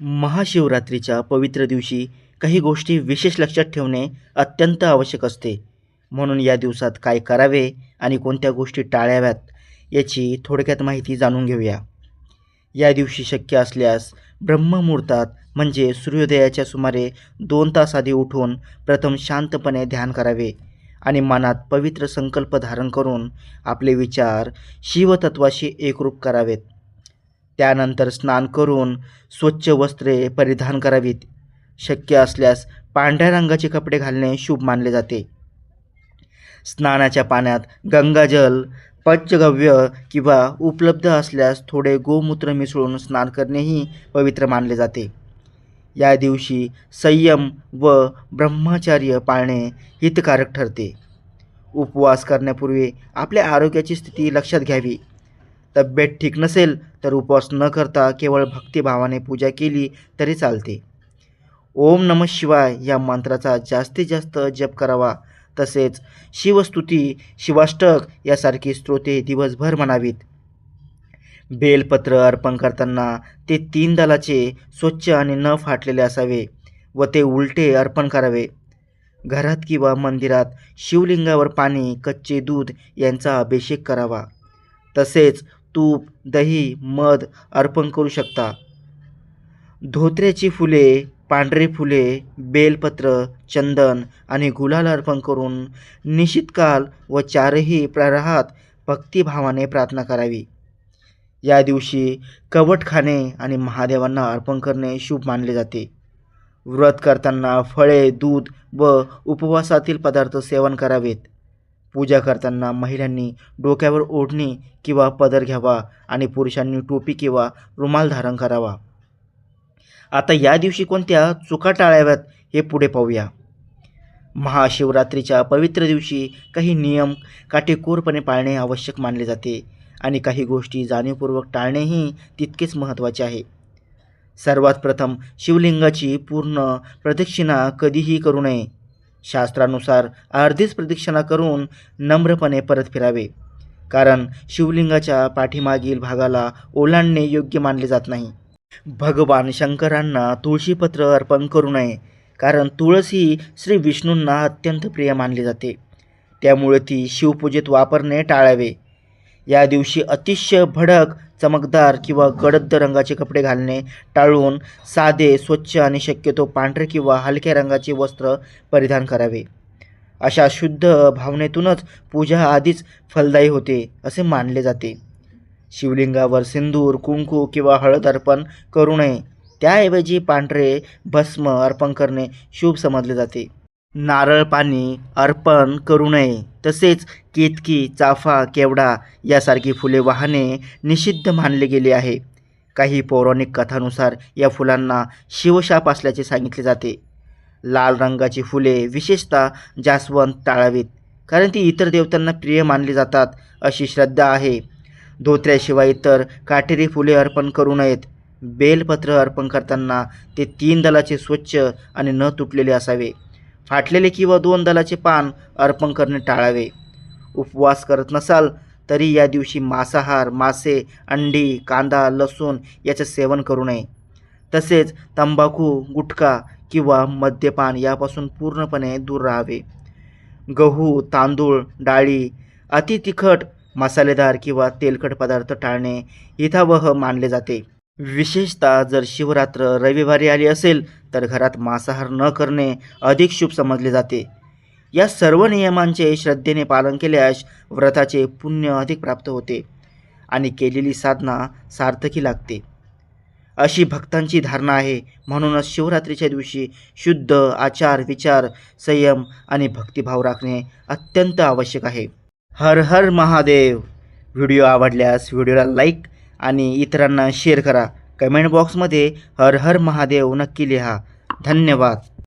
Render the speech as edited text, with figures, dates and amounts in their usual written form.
महाशिवरात्रीच्या पवित्र दिवशी काही गोष्टी विशेष लक्षात ठेवणे अत्यंत आवश्यक असते. म्हणून या दिवसात काय करावे आणि कोणत्या गोष्टी टाळाव्यात याची थोडक्यात माहिती जाणून घेऊया. या दिवशी शक्य असल्यास ब्रह्ममुहूर्तात म्हणजे सूर्योदयाच्या सुमारे 2 तास आधी उठून प्रथम शांतपणे ध्यान करावे आणि मनात पवित्र संकल्प धारण करून आपले विचार शिवतत्वाशी एकरूप करावेत. त्यानंतर स्नान करून स्वच्छ वस्त्रे परिधान करावीत. शक्य असल्यास पांढऱ्या रंगाचे कपडे घालणे शुभ मानले जाते. स्नानाच्या पाण्यात गंगाजल, पंचगव्य किंवा उपलब्ध असल्यास थोडे गोमूत्र मिसळून स्नान करणेही पवित्र मानले जाते. या दिवशी संयम व ब्रह्मचर्य पाळणे हितकारक ठरते. उपवास करण्यापूर्वी आपल्या आरोग्याची स्थिती लक्षात घ्यावी. तब्येत ठीक नसेल तर उपवास न करता केवळ भक्तिभावाने पूजा केली तरी चालते. ओम नमः शिवाय या मंत्राचा जास्तीत जास्त जप करावा. तसेच शिवस्तुती, शिवाष्टक यासारखी स्तोत्रे दिवसभर म्हणावीत. बेलपत्र अर्पण करताना ते 3 दलाचे स्वच्छ आणि न फाटलेले असावे व ते उलटे अर्पण करावे. घरात किंवा मंदिरात शिवलिंगावर पाणी, कच्चे दूध यांचा अभिषेक करावा. तसेच तूप, दही, मध अर्पण करू शकता. धोत्र्याची फुले, पांढरे फुले, बेलपत्र, चंदन आणि गुलाल अर्पण करून निशितकाल व 4ही प्रहरात भक्तिभावाने प्रार्थना करावी. या दिवशी कवठ खाणे आणि महादेवांना अर्पण करणे शुभ मानले जाते. व्रत करताना फळे, दूध व उपवासातील पदार्थ सेवन करावेत. पूजा करताना महिलांनी डोक्यावर ओढणी किंवा पदर घ्यावा आणि पुरुषांनी टोपी किंवा रुमाल धारण करावा. आता या दिवशी कोणत्या चुका टाळाव्यात हे पुढे पाहूया. महाशिवरात्रीच्या पवित्र दिवशी काही नियम काटेकोरपणे पाळणे आवश्यक मानले जाते आणि काही गोष्टी जाणीवपूर्वक टाळणेही तितकेच महत्त्वाचे आहे. सर्वात प्रथम शिवलिंगाची पूर्ण प्रदक्षिणा कधीही करू नये. शास्त्रानुसार अर्धीच प्रदक्षिणा करून नम्रपणे परत फिरावे, कारण शिवलिंगाच्या पाठीमागील भागाला ओलांडणे योग्य मानले जात नाही. भगवान शंकरांना तुळशीपत्र अर्पण करू नये, कारण तुळस ही श्री विष्णूंना अत्यंत प्रिय मानली जाते. त्यामुळे ती शिवपूजेत वापरणे टाळावे. या दिवशी अतिशय भडक, चमकदार किंवा गडद रंगाचे कपडे घालणे टाळून साधे, स्वच्छ आणि शक्यतो पांढरे किंवा हलक्या रंगाचे वस्त्र परिधान करावे. अशा शुद्ध भावनेतूनच पूजा आधीच फलदायी होते असे मानले जाते. शिवलिंगावर सिंदूर, कुंकू किंवा हळद अर्पण करू नये. त्याऐवजी पांढरे भस्म अर्पण करणे शुभ समजले जाते. नारळ पाणी अर्पण करू नये. तसेच केतकी, चाफा, केवडा यासारखी फुले वाहणे निषिद्ध मानले गेले आहे. काही पौराणिक कथानुसार या फुलांना शिवशाप असल्याचे सांगितले जाते. लाल रंगाची फुले, विशेषतः जास्वंद टाळावीत, कारण ती इतर देवतांना प्रिय मानली जातात अशी श्रद्धा आहे. धोत्र्याशिवाय इतर काटेरी फुले अर्पण करू नयेत. बेलपत्र अर्पण करताना ते 3 दलाचे स्वच्छ आणि न तुटलेले असावे. फाटलेले किंवा 2 दलाचे पान अर्पण करणे टाळावे. उपवास करत नसाल तरी या दिवशी मांसाहार, मासे, अंडी, कांदा, लसूण याचे सेवन करू नये. तसेच तंबाखू, गुटखा किंवा मद्यपान यापासून पूर्णपणे दूर राहावे. गहू, तांदूळ, डाळी, अति तिखट, मसालेदार किंवा तेलकट पदार्थ टाळणे हितावह मानले जाते. विशेषतः जर शिवरात्र रविवारी आली असेल तर घरात मांसाहार न करणे अधिक शुभ समजले जाते. या सर्व नियमांचे श्रद्धेने पालन केल्यास व्रताचे पुण्य अधिक प्राप्त होते आणि केलेली साधना सार्थकी लागते अशी भक्तांची धारणा आहे. म्हणूनच शिवरात्रीच्या दिवशी शुद्ध आचार, विचार, संयम आणि भक्तिभाव राखणे अत्यंत आवश्यक आहे. हर हर महादेव. व्हिडिओ आवडल्यास व्हिडिओला लाईक आणि इतरांना शेअर करा. कमेंट बॉक्समध्ये हर हर महादेव नक्की लिहा. धन्यवाद.